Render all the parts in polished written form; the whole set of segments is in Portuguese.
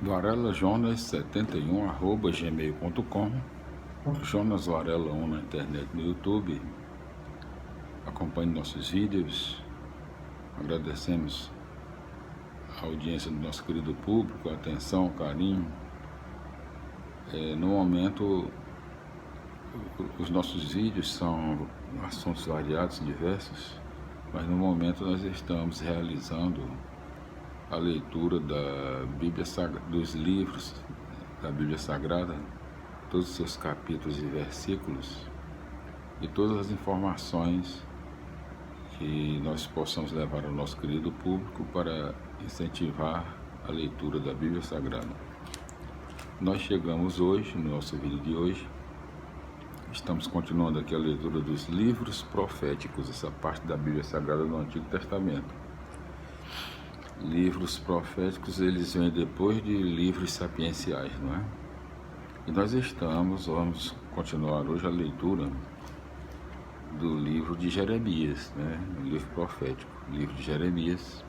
varelajonas71@gmail.com, Jonas Varela 1 na internet, no YouTube. Acompanhe nossos vídeos. Agradecemos a audiência do nosso querido público, a atenção, o carinho. No momento, os nossos vídeos são assuntos variados, diversos, mas no momento nós estamos realizando a leitura da Bíblia Sagrada, dos livros da Bíblia Sagrada, todos os seus capítulos e versículos, e todas as informações que nós possamos levar ao nosso querido público para incentivar a leitura da Bíblia Sagrada. Nós chegamos hoje, no nosso vídeo de hoje, estamos continuando aqui a leitura dos livros proféticos, essa parte da Bíblia Sagrada do Antigo Testamento. Livros proféticos, eles vêm depois de livros sapienciais, não é? E nós vamos continuar hoje a leitura do livro de Jeremias, né? O livro profético, livro de Jeremias,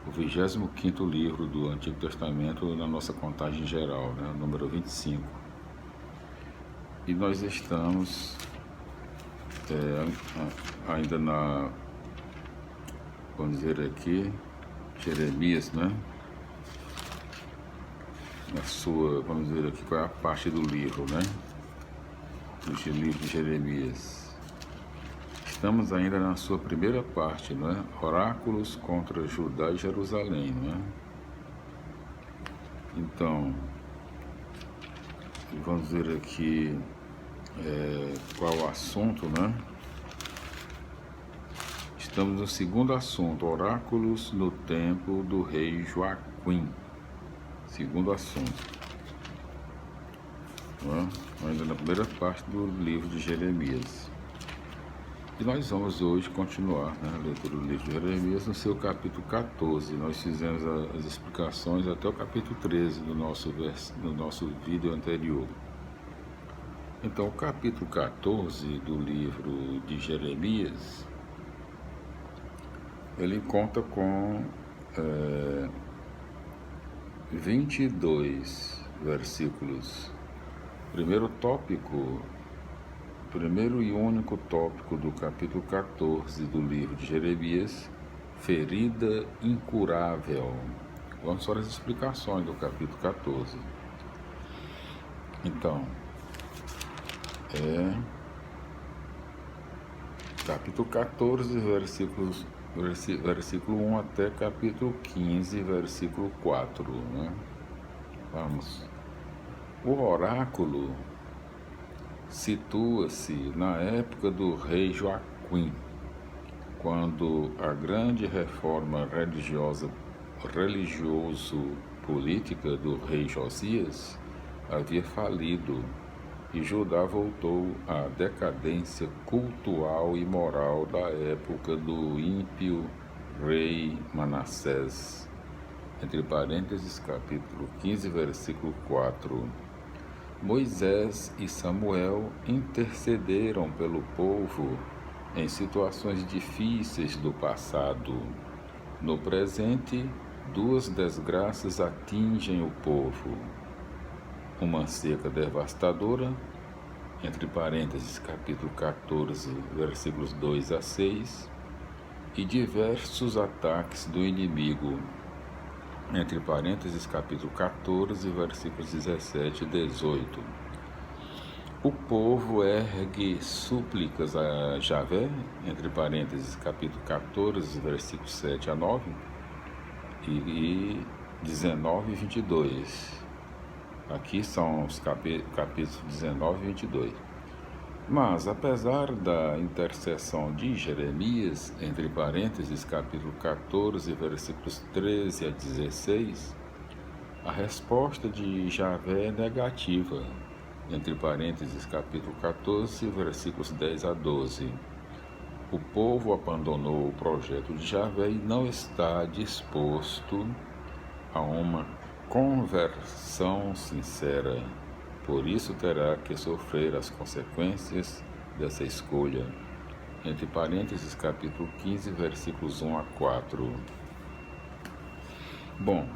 o 25º livro do Antigo Testamento na nossa contagem geral, né? O número 25. E nós estamos ainda vamos dizer aqui, Jeremias, né? Na sua, vamos dizer aqui qual é a parte do livro, né? Do livro de Jeremias. Estamos ainda na sua primeira parte, não é? Oráculos contra Judá e Jerusalém, não é? Então, vamos ver aqui qual o assunto, né? Estamos no segundo assunto, oráculos no tempo do rei Joaquim. Segundo assunto, não é? Ainda na primeira parte do livro de Jeremias. E nós vamos hoje continuar, né, a leitura do livro de Jeremias no seu capítulo 14. Nós fizemos as explicações até o capítulo 13 do nosso vídeo anterior. Então, o capítulo 14 do livro de Jeremias, ele conta com 22 versículos. Primeiro e único tópico do capítulo 14 do livro de Jeremias, ferida incurável. Vamos para as explicações do capítulo 14. Então, capítulo 14, versículo 1 até capítulo 15, versículo 4. Né? Vamos. O oráculo situa-se na época do rei Joaquim, quando a grande reforma religioso-política do rei Josias havia falido e Judá voltou à decadência cultural e moral da época do ímpio rei Manassés. Entre parênteses, capítulo 15, versículo 4. Moisés e Samuel intercederam pelo povo em situações difíceis do passado. No presente, duas desgraças atingem o povo. Uma seca devastadora, entre parênteses, capítulo 14, versículos 2 a 6, e diversos ataques do inimigo, entre parênteses, capítulo 14, versículos 17 e 18. O povo ergue súplicas a Javé, entre parênteses, capítulo 14, versículos 7 a 9, e 19 e 22. Aqui são os capítulos 19 e 22. Mas, apesar da intercessão de Jeremias, entre parênteses, capítulo 14, versículos 13 a 16, a resposta de Javé é negativa, entre parênteses, capítulo 14, versículos 10 a 12. O povo abandonou o projeto de Javé e não está disposto a uma conversão sincera. Por isso terá que sofrer as consequências dessa escolha. Entre parênteses, capítulo 15, versículos 1 a 4. Bom,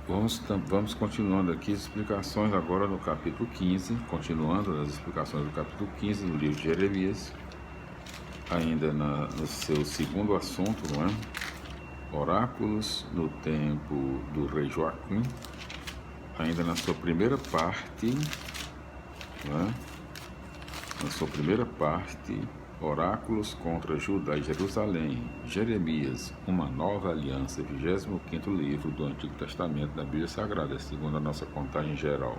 Vamos continuando aqui as explicações agora no capítulo 15, continuando as explicações do capítulo 15 do livro de Jeremias, ainda no seu segundo assunto, não é? Oráculos no tempo do rei Joaquim, ainda na sua primeira parte, não é? Na sua primeira parte, Oráculos contra Judá e Jerusalém, Jeremias, uma nova aliança, 25º livro do Antigo Testamento da Bíblia Sagrada, segundo a nossa contagem geral.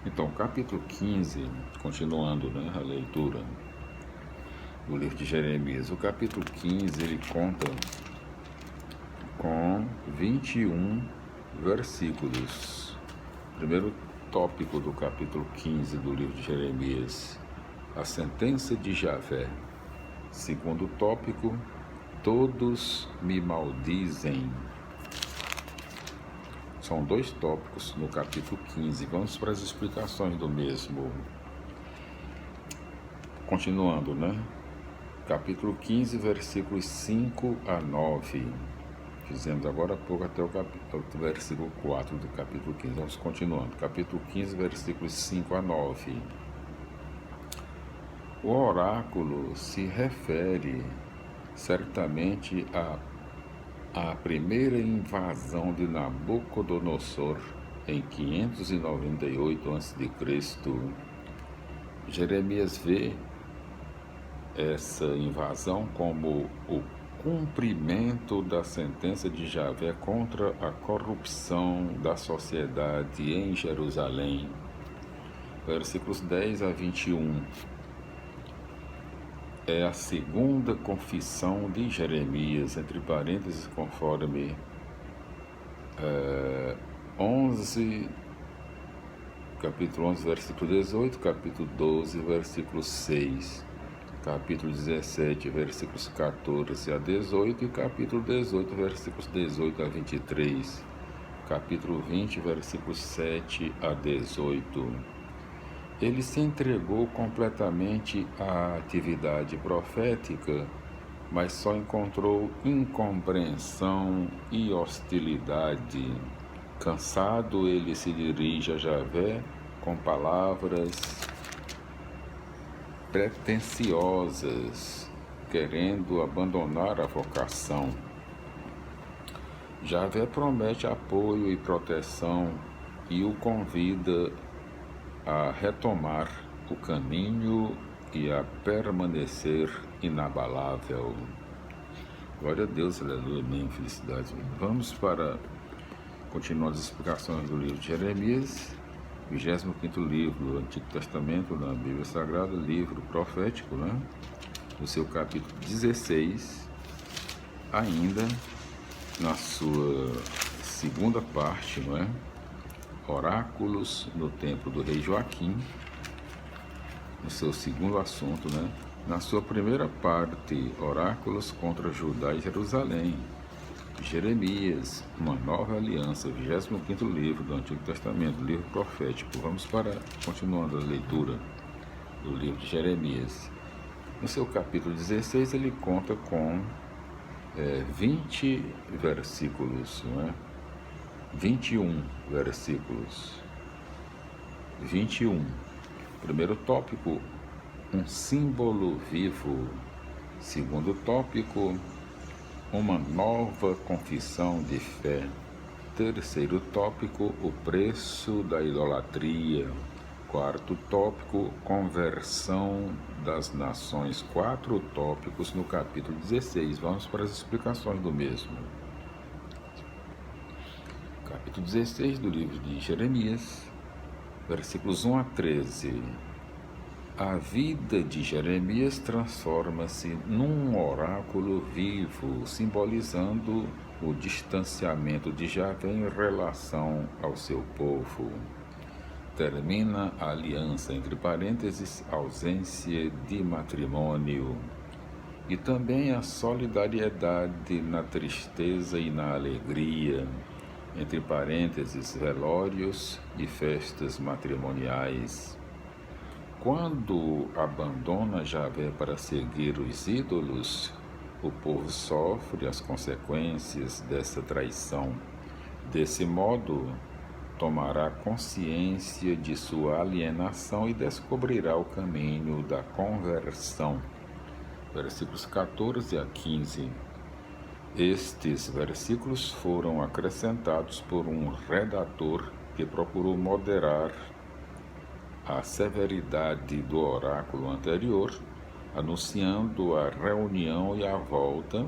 Então, capítulo 15, continuando, né, a leitura do livro de Jeremias, o capítulo 15, ele conta com 21 versículos. Primeiro tópico do capítulo 15 do livro de Jeremias, a sentença de Javé. Segundo tópico, todos me maldizem. São dois tópicos no capítulo 15. Vamos para as explicações do mesmo. Continuando, né? Capítulo 15, versículos 5 a 9. Fizemos agora há pouco até o versículo 4 do capítulo 15. Vamos continuando. Capítulo 15, versículos 5 a 9. O oráculo se refere certamente à primeira invasão de Nabucodonosor em 598 a.C. Jeremias vê essa invasão como o cumprimento da sentença de Javé contra a corrupção da sociedade em Jerusalém. Versículos 10 a 21. É a segunda confissão de Jeremias, entre parênteses, conforme 11, capítulo 11, versículo 18, capítulo 12, versículo 6, capítulo 17, versículos 14 a 18 e capítulo 18, versículos 18 a 23, capítulo 20, versículos 7 a 18. Ele se entregou completamente à atividade profética, mas só encontrou incompreensão e hostilidade. Cansado, ele se dirige a Javé com palavras pretensiosas, querendo abandonar a vocação. Javé promete apoio e proteção e o convida a retomar o caminho e a permanecer inabalável. Glória a Deus, aleluia, amém, felicidade. Vamos para continuar as explicações do livro de Jeremias, 25º livro do Antigo Testamento da Bíblia Sagrada, livro profético, né? No seu capítulo 16, ainda na sua segunda parte, não é? Oráculos no tempo do rei Joaquim, no seu segundo assunto, né? Na sua primeira parte, Oráculos contra Judá e Jerusalém, Jeremias, uma nova aliança, 25º livro do Antigo Testamento, livro profético. Vamos continuando a leitura do livro de Jeremias. No seu capítulo 16, ele conta com 20 versículos, não é? 21 versículos. 21. Primeiro tópico, um símbolo vivo. Segundo tópico, uma nova confissão de fé. Terceiro tópico, o preço da idolatria. Quarto tópico, conversão das nações. 4 tópicos no capítulo 16. Vamos para as explicações do mesmo. Capítulo 16 do livro de Jeremias, versículos 1 a 13. A vida de Jeremias transforma-se num oráculo vivo, simbolizando o distanciamento de Javé em relação ao seu povo. Termina a aliança, entre parênteses, ausência de matrimônio, e também a solidariedade na tristeza e na alegria, entre parênteses, velórios e festas matrimoniais. Quando abandona Javé para seguir os ídolos, o povo sofre as consequências dessa traição. Desse modo, tomará consciência de sua alienação e descobrirá o caminho da conversão. Versículos 14 a 15. Estes versículos foram acrescentados por um redator que procurou moderar a severidade do oráculo anterior, anunciando a reunião e a volta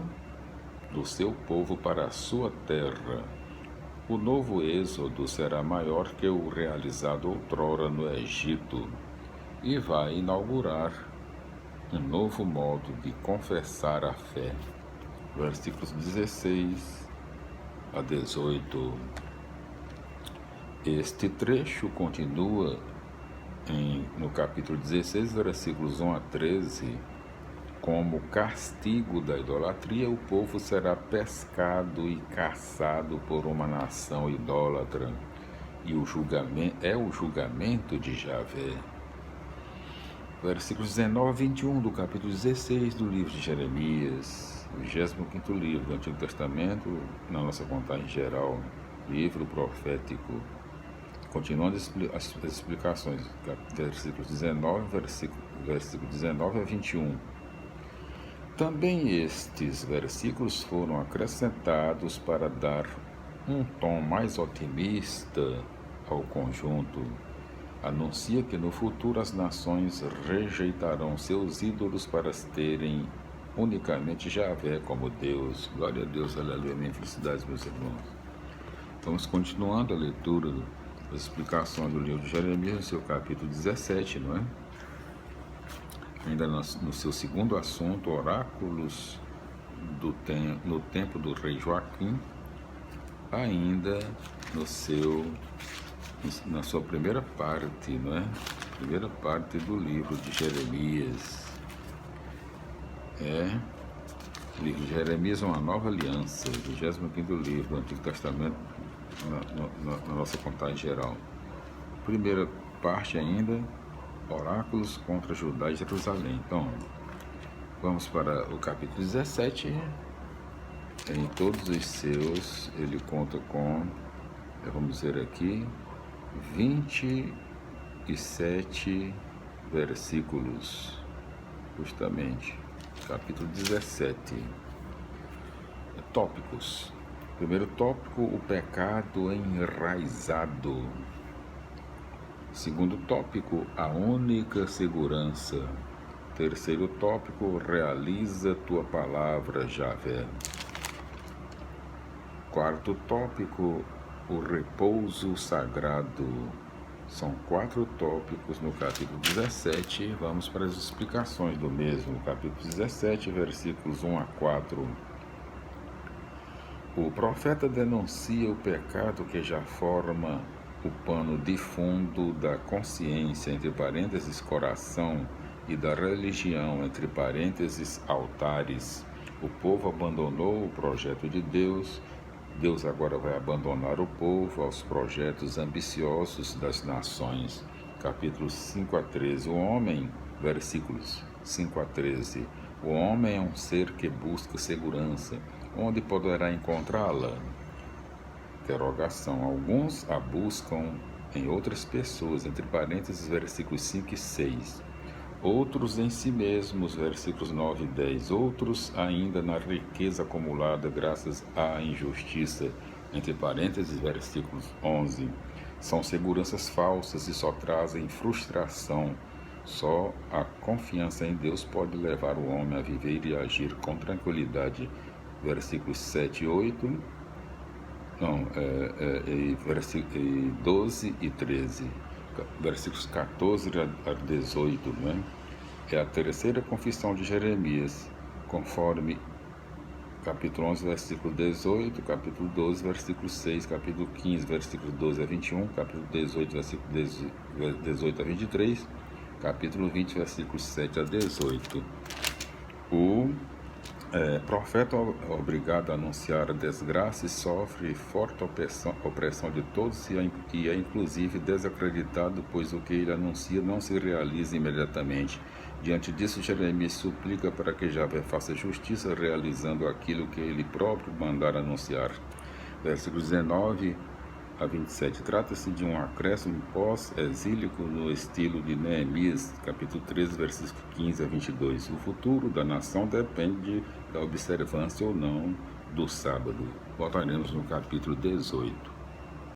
do seu povo para a sua terra. O novo êxodo será maior que o realizado outrora no Egito e vai inaugurar um novo modo de confessar a fé. Versículos 16 a 18. Este trecho continua no capítulo 16, versículos 1 a 13. Como castigo da idolatria, o povo será pescado e caçado por uma nação idólatra, e o julgamento de Javé. Versículos 19 a 21 do capítulo 16 do livro de Jeremias, 25º livro do Antigo Testamento, na nossa contagem geral, livro profético. Continuando as explicações, versículos 19 a 21. Também estes versículos foram acrescentados para dar um tom mais otimista ao conjunto. Anuncia que no futuro as nações rejeitarão seus ídolos para terem unicamente Javé como Deus. Glória a Deus, aleluia, minha felicidade, meus irmãos. Vamos continuando a leitura das explicações do livro de Jeremias, no seu capítulo 17, não é? Ainda no seu segundo assunto, oráculos no tempo do rei Joaquim, ainda na sua primeira parte, não é? Primeira parte do livro de Jeremias. O livro de Jeremias é uma nova aliança, 25º livro do Antigo Testamento, na nossa contagem geral. Primeira parte ainda, oráculos contra Judá e Jerusalém. Então, vamos para o capítulo 17. Em todos os seus, ele conta com, vamos dizer aqui, 27 versículos, justamente. Capítulo 17. Tópicos. Primeiro tópico, o pecado enraizado. Segundo tópico, a única segurança. Terceiro tópico, realiza tua palavra, Javé. Quarto tópico, o repouso sagrado. São 4 tópicos no capítulo 17. Vamos para as explicações do mesmo. Capítulo 17, versículos 1 a 4. O profeta denuncia o pecado que já forma o pano de fundo da consciência, entre parênteses, coração, e da religião, entre parênteses, altares. O povo abandonou o projeto de Deus. Deus agora vai abandonar o povo aos projetos ambiciosos das nações. Capítulos 5 a 13. O homem, versículos 5 a 13. O homem é um ser que busca segurança. Onde poderá encontrá-la? Interrogação. Alguns a buscam em outras pessoas, entre parênteses, versículos 5 e 6. Outros em si mesmos, versículos 9 e 10. Outros ainda na riqueza acumulada graças à injustiça, entre parênteses, versículos 11. São seguranças falsas e só trazem frustração. Só a confiança em Deus pode levar o homem a viver e agir com tranquilidade. Versículos 7 e 8. Versículos 12 e 13. Versículos 14 a 18, não é? É a terceira confissão de Jeremias, conforme capítulo 11, versículo 18, capítulo 12, versículo 6, capítulo 15, versículo 12 a 21, capítulo 18, versículo 18 a 23, capítulo 20, versículo 7 a 18. O profeta obrigado a anunciar a desgraça e sofre forte opressão de todos e é inclusive desacreditado, pois o que ele anuncia não se realiza imediatamente. Diante disso, Jeremias suplica para que Javé faça justiça, realizando aquilo que ele próprio mandara anunciar. Versículos 19 a 27. Trata-se de um acréscimo pós-exílico no estilo de Neemias, capítulo 13, versículos 15 a 22. O futuro da nação depende da observância ou não do sábado. Voltaremos no capítulo 18.